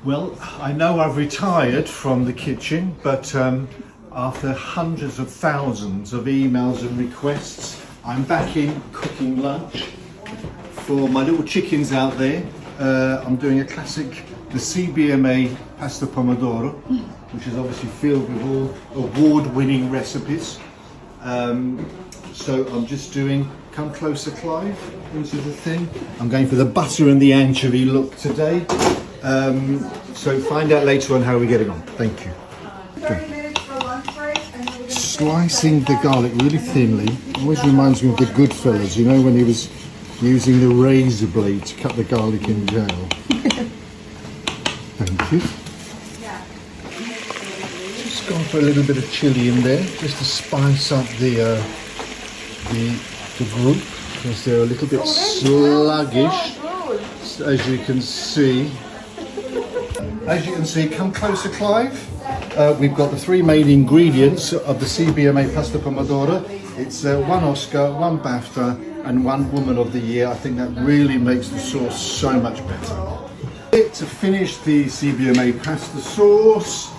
Well, I know I've retired from the kitchen, but after hundreds of thousands of emails and requests, I'm back in cooking lunch for my little chickens out there. I'm doing a classic, the CBMA Pasta Pomodoro, which is obviously filled with all award-winning recipes. So I'm just doing Come Closer Clive, which is the thing. I'm going for the butter and the anchovy look today. So find out later on how we're getting on. Thank you. 30 minutes for lunch break. Slicing the garlic really thinly always reminds me of the Goodfellas, you know, when he was using the razor blade to cut the garlic in jail. Thank you. Just gone for a little bit of chilli in there, just to spice up the group, because they're a little bit sluggish, as you can see. As you can see, Come Closer Clive. We've got the three main ingredients of the CBMA Pasta Pomodoro. It's one Oscar, one BAFTA, and one Woman of the Year. I think that really makes the sauce so much better. To finish the CBMA pasta sauce,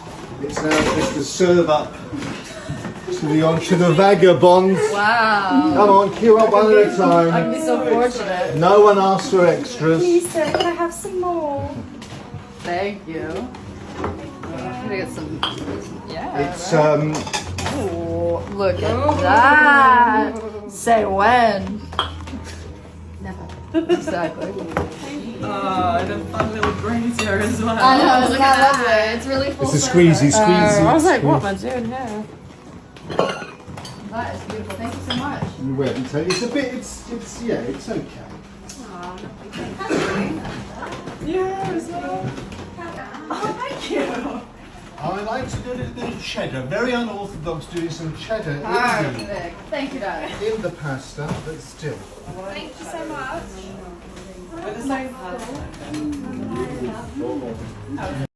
it's now just to serve up to the vagabonds. Wow. Come on, queue up one at a time. I'd be so fortunate. No one asks for extras. Please, sir, can I have some more? Thank you. I'm gonna get some. Yeah. It's Oh, look at that. Say when. Never. Exactly. Oh, the fun little greens here as well. I know. Look at that. It's really full. a squeezy. I was like, what am I doing here? That is beautiful. Thank you so much. It's a bit. It's yeah. It's okay. Yeah, as well. Oh, thank you. I like to do a little bit of cheddar. Very unorthodox doing some cheddar Perfect. Thank you, Dad. in the pasta, but still. Thank you so much. With the same pasta.